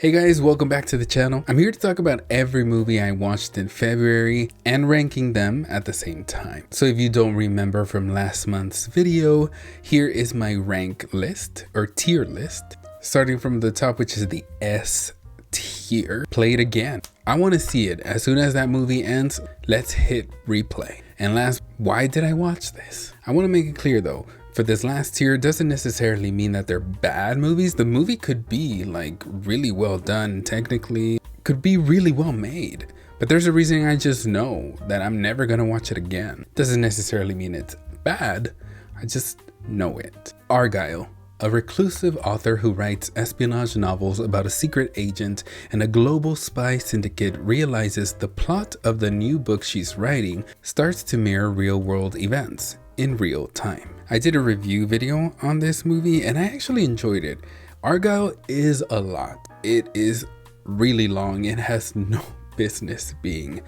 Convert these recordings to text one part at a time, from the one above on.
Hey guys, welcome back to the channel. I'm here to talk about every movie I watched in February and ranking them at the same time. So if you don't remember from last month's video, here is my rank list or tier list. Starting from the top, which is the S tier. Play it again. I want to see it. As soon as that movie ends, let's hit replay. And last, why did I watch this? I want to make it clear though, for this last tier doesn't necessarily mean that they're bad movies. The movie could be like really well done, technically, could be really well made. But there's a reason I just know that I'm never gonna watch it again. Doesn't necessarily mean it's bad, I just know it. Argylle, a reclusive author who writes espionage novels about a secret agent and a global spy syndicate, realizes the plot of the new book she's writing starts to mirror real-world events in real time. I did a review video on this movie and I actually enjoyed it. Argylle is a lot. It is really long. It has no business being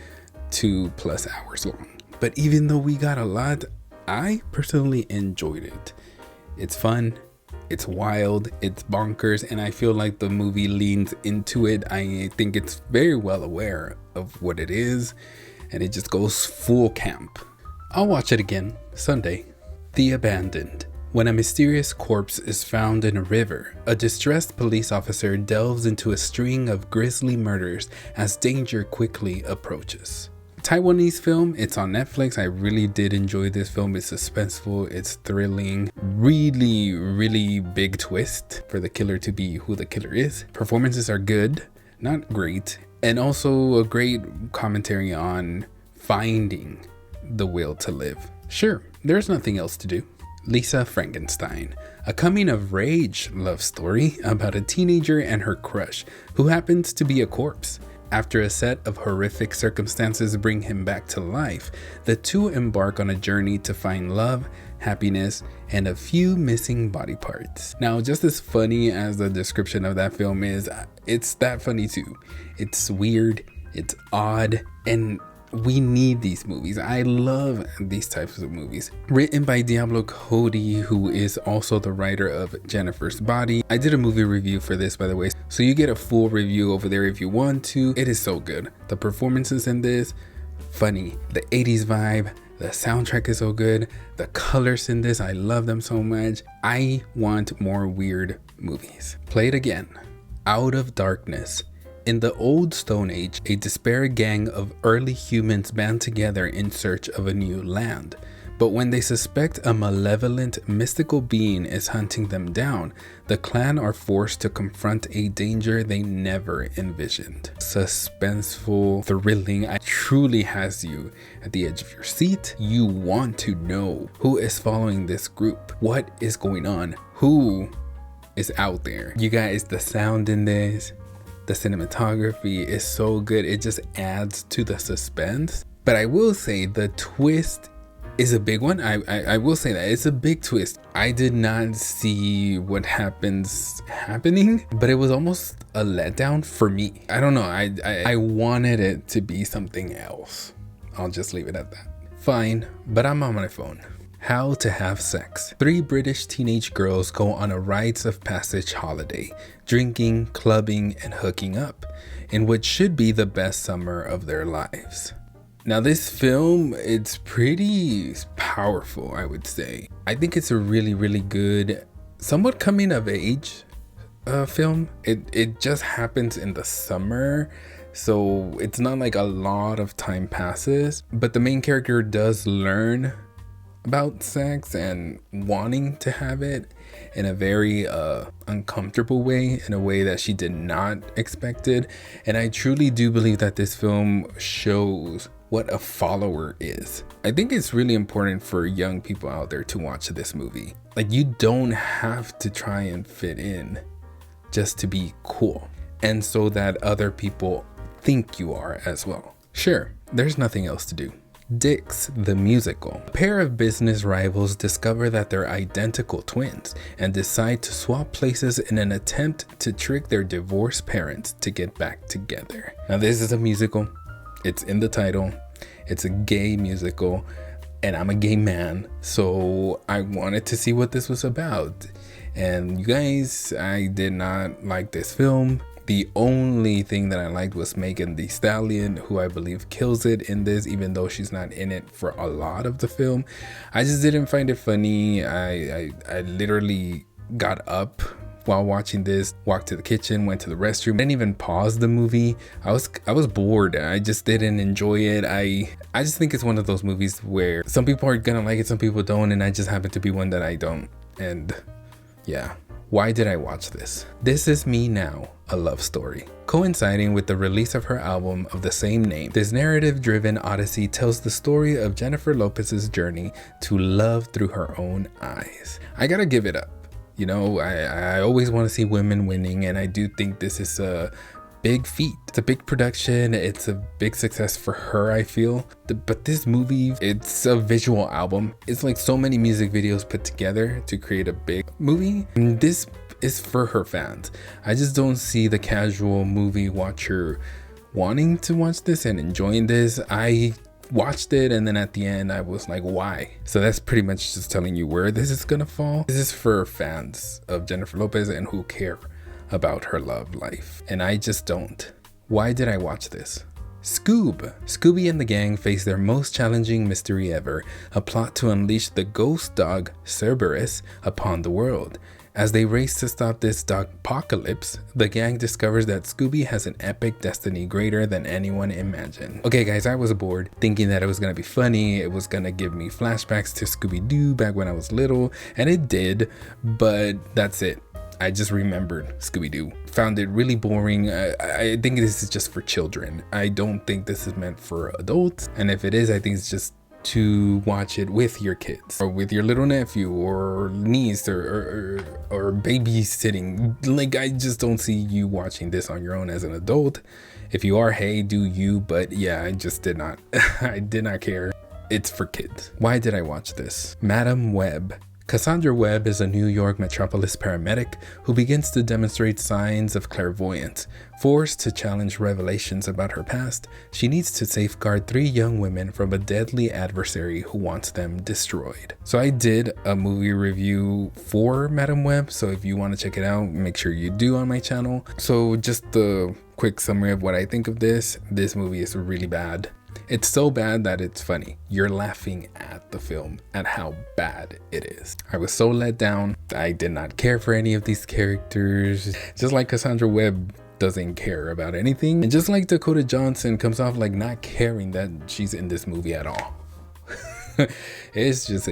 2+ hours long. But even though we got a lot, I personally enjoyed it. It's fun, it's wild, it's bonkers, and I feel like the movie leans into it. I think it's very well aware of what it is, and it just goes full camp. I'll watch it again Sunday. The Abandoned. When a mysterious corpse is found in a river, a distressed police officer delves into a string of grisly murders as danger quickly approaches. Taiwanese film, it's on Netflix. I really did enjoy this film. It's suspenseful, it's thrilling, really big twist for the killer to be who the killer is. Performances are good, not great, and also a great commentary on finding the will to live. Sure, there's nothing else to do. Lisa Frankenstein, a coming-of-age love story about a teenager and her crush who happens to be a corpse. After a set of horrific circumstances bring him back to life, the two embark on a journey to find love, happiness, and a few missing body parts. Now, just as funny as the description of that film is, it's that funny too. It's weird, it's odd, and we need these movies. I love these types of movies. Written by Diablo Cody, who is also the writer of Jennifer's Body. I did a movie review for this, by the way, so you get a full review over there if you want to. It is so good. The performances in this, funny. The 80s vibe, the soundtrack is so good. The colors in this, I love them so much. I want more weird movies. Play it again. Out of Darkness. In the old Stone Age, a disparate gang of early humans band together in search of a new land. But when they suspect a malevolent, mystical being is hunting them down, the clan are forced to confront a danger they never envisioned. Suspenseful, thrilling, it truly has you at the edge of your seat. You want to know who is following this group, what is going on, who is out there. You guys, the sound in this, the cinematography is so good. It just adds to the suspense. But I will say the twist is a big one. I will say that it's a big twist. I did not see what happens happening, but it was almost a letdown for me. I don't know. I wanted it to be something else. I'll just leave it at that. Fine, but I'm on my phone. How to Have Sex. 3 British teenage girls go on a rites of passage holiday, drinking, clubbing, and hooking up, in what should be the best summer of their lives. Now this film, it's pretty powerful, I would say. I think it's a really good, somewhat coming of age film. It just happens in the summer, so it's not like a lot of time passes, but the main character does learn about sex and wanting to have it in a very uncomfortable way, in a way that she did not expect it. And I truly do believe that this film shows what a follower is. I think it's really important for young people out there to watch this movie. Like, you don't have to try and fit in just to be cool, and so that other people think you are as well. Sure, there's nothing else to do. Dicks, the musical. A pair of business rivals discover that they're identical twins and decide to swap places in an attempt to trick their divorced parents to get back together. Now this is a musical. It's in the title. It's a gay musical, and I'm a gay man, so I wanted to see what this was about. And you guys, I did not like this film. The only thing that I liked was Megan Thee Stallion, who I believe kills it in this, even though she's not in it for a lot of the film. I just didn't find it funny. I literally got up while watching this, walked to the kitchen, went to the restroom, didn't even pause the movie. I was bored. I just didn't enjoy it. I just think it's one of those movies where some people are gonna like it, some people don't, and I just happen to be one that I don't. And yeah. Why did I watch this? This Is Me Now, a love story. Coinciding with the release of her album of the same name, this narrative-driven odyssey tells the story of Jennifer Lopez's journey to love through her own eyes. I gotta give it up. You know, I always want to see women winning, and I do think this is a big feat. It's a big production. It's a big success for her, I feel. But this movie, it's a visual album. It's like so many music videos put together to create a big movie. And this is for her fans. I just don't see the casual movie watcher wanting to watch this and enjoying this. I watched it, and then at the end I was like, why? So that's pretty much just telling you where this is gonna fall. This is for fans of Jennifer Lopez and who care about her love life, and I just don't. Why did I watch this? Scoob. Scooby and the gang face their most challenging mystery ever, a plot to unleash the ghost dog Cerberus upon the world. As they race to stop this dog apocalypse, the gang discovers that Scooby has an epic destiny greater than anyone imagined. Okay guys, I was bored, thinking that it was gonna be funny, it was gonna give me flashbacks to ScoobyDoo back when I was little, and it did, but that's it. I just remembered Scooby-Doo. Found it really boring. I think this is just for children. I don't think this is meant for adults. And if it is, I think it's just to watch it with your kids or with your little nephew or niece or babysitting. Like, I just don't see you watching this on your own as an adult. If you are, hey, do you? But yeah, I just did not. I did not care. It's for kids. Why did I watch this? Madam Web. Cassandra Webb is a New York metropolis paramedic who begins to demonstrate signs of clairvoyance. Forced to challenge revelations about her past, she needs to safeguard 3 young women from a deadly adversary who wants them destroyed. So I did a movie review for Madam Web, so if you want to check it out, make sure you do on my channel. So just the quick summary of what I think of this movie is really bad. It's so bad that it's funny. You're laughing at the film, at how bad it is. I was so let down. I did not care for any of these characters. Just like Cassandra Webb doesn't care about anything. And just like Dakota Johnson comes off like not caring that she's in this movie at all. It's just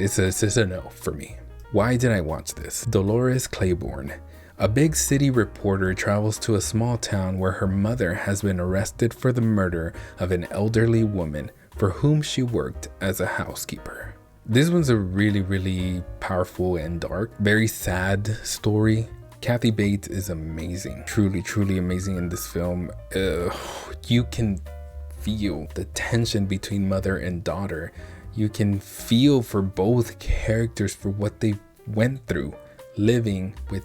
a no for me. Why did I watch this? Dolores Clayborn. A big city reporter travels to a small town where her mother has been arrested for the murder of an elderly woman for whom she worked as a housekeeper. This one's a really powerful and dark, very sad story. Kathy Bates is amazing, truly amazing in this film. You can feel the tension between mother and daughter. You can feel for both characters for what they went through living with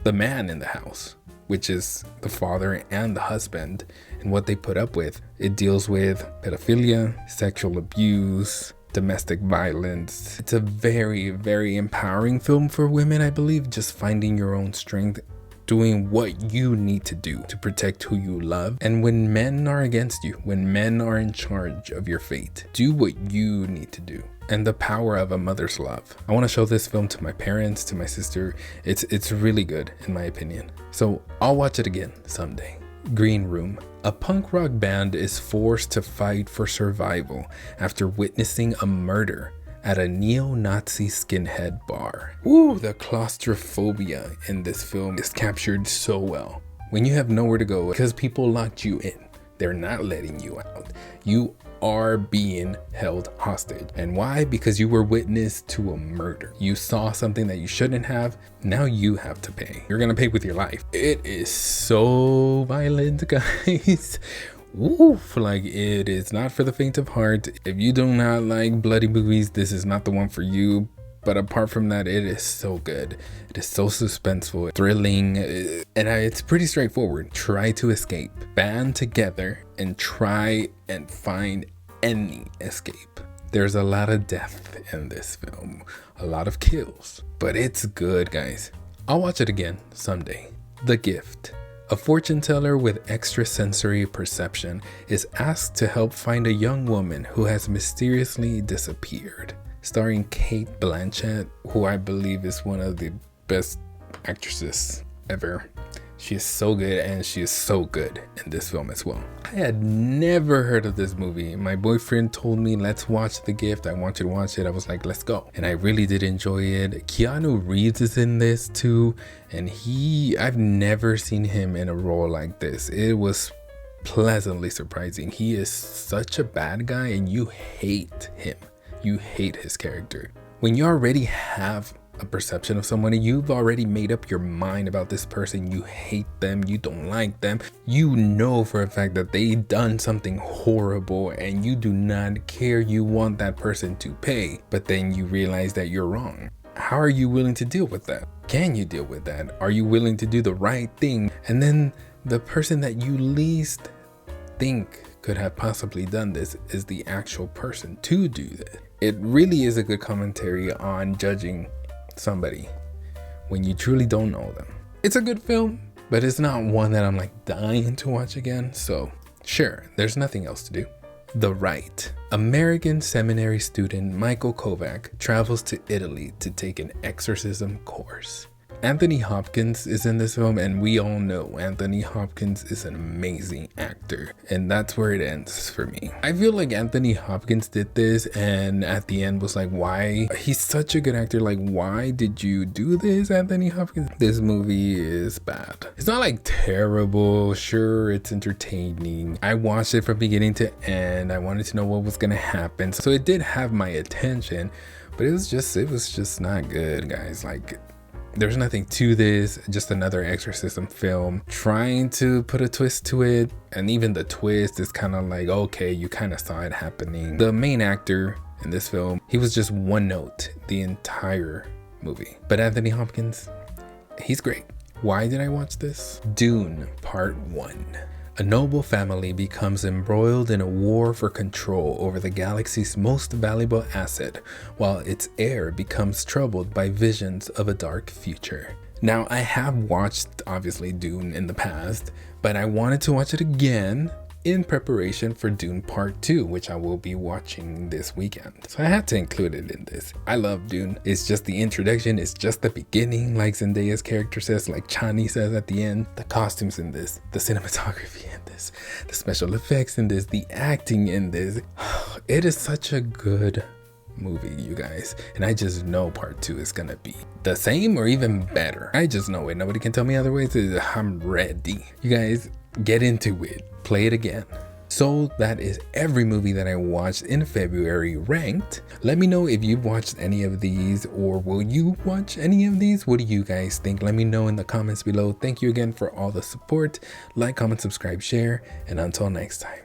the man in the house, which is the father and the husband, and what they put up with. It deals with pedophilia, sexual abuse, domestic violence. It's a very empowering film for women, I believe. Just finding your own strength, doing what you need to do to protect who you love. And when men are against you, when men are in charge of your fate, do what you need to do. And the power of a mother's love. I want to show this film to my parents, to my sister. It's really good in my opinion. So I'll watch it again someday. Green Room. A punk rock band is forced to fight for survival after witnessing a murder at a neo-Nazi skinhead bar. Ooh, the claustrophobia in this film is captured so well. When you have nowhere to go because people locked you in, they're not letting you out. You are being held hostage. And why? Because you were witness to a murder. You saw something that you shouldn't have. Now you have to pay. You're gonna pay with your life. It is so violent, guys. Woof, like, it is not for the faint of heart. If you do not like bloody movies, this is not the one for you. But apart from that, it is so good. It is so suspenseful, thrilling, and it's pretty straightforward. Try to escape. Band together and try and find any escape. There's a lot of death in this film, a lot of kills, but it's good, guys. I'll watch it again someday. The Gift. A fortune teller with extrasensory perception is asked to help find a young woman who has mysteriously disappeared. Starring Cate Blanchett, who I believe is one of the best actresses ever. She is so good, and she is so good in this film as well. I had never heard of this movie. My boyfriend told me, let's watch The Gift. I want you to watch it. I was like, let's go. And I really did enjoy it. Keanu Reeves is in this too. And I've never seen him in a role like this. It was pleasantly surprising. He is such a bad guy and you hate him. You hate his character. When you already have a perception of someone and you've already made up your mind about this person, you hate them, you don't like them, you know for a fact that they done something horrible and you do not care, you want that person to pay, but then you realize that you're wrong. How are you willing to deal with that? Can you deal with that? Are you willing to do the right thing? And then the person that you least think could have possibly done this is the actual person to do this. It really is a good commentary on judging somebody when you truly don't know them. It's a good film, but it's not one that I'm like dying to watch again. So sure, there's nothing else to do. The Rite. American seminary student Michael Kovac travels to Italy to take an exorcism course. Anthony Hopkins is in this film, and we all know Anthony Hopkins is an amazing actor, and that's where it ends for me. I feel like Anthony Hopkins did this and at the end was like, why? He's such a good actor, like why did you do this, Anthony Hopkins? This movie is bad. It's not like terrible, sure, it's entertaining. I watched it from beginning to end. I wanted to know what was gonna happen, so it did have my attention, but it was just not good, guys. Like, there's nothing to this, just another exorcism film trying to put a twist to it, and even the twist is kind of like, okay, you kind of saw it happening. The main actor in this film, he was just one note the entire movie, but Anthony Hopkins, he's great. Why did I watch this? Dune Part 1. A noble family becomes embroiled in a war for control over the galaxy's most valuable asset, while its heir becomes troubled by visions of a dark future. Now, I have watched, obviously, Dune in the past, but I wanted to watch it again in preparation for Dune Part 2, which I will be watching this weekend. So I had to include it in this. I love Dune. It's just the introduction. It's just the beginning, like Zendaya's character says, like Chani says at the end. The costumes in this, the cinematography in this, the special effects in this, the acting in this. It is such a good movie, you guys, and I just know Part 2 is gonna be the same or even better. I just know it. Nobody can tell me otherwise. I'm ready. You guys, get into it. Play it again. So that is every movie that I watched in February ranked. Let me know if you've watched any of these, or will you watch any of these? What do you guys think? Let me know in the comments below. Thank you again for all the support. Like, comment, subscribe, share, and until next time.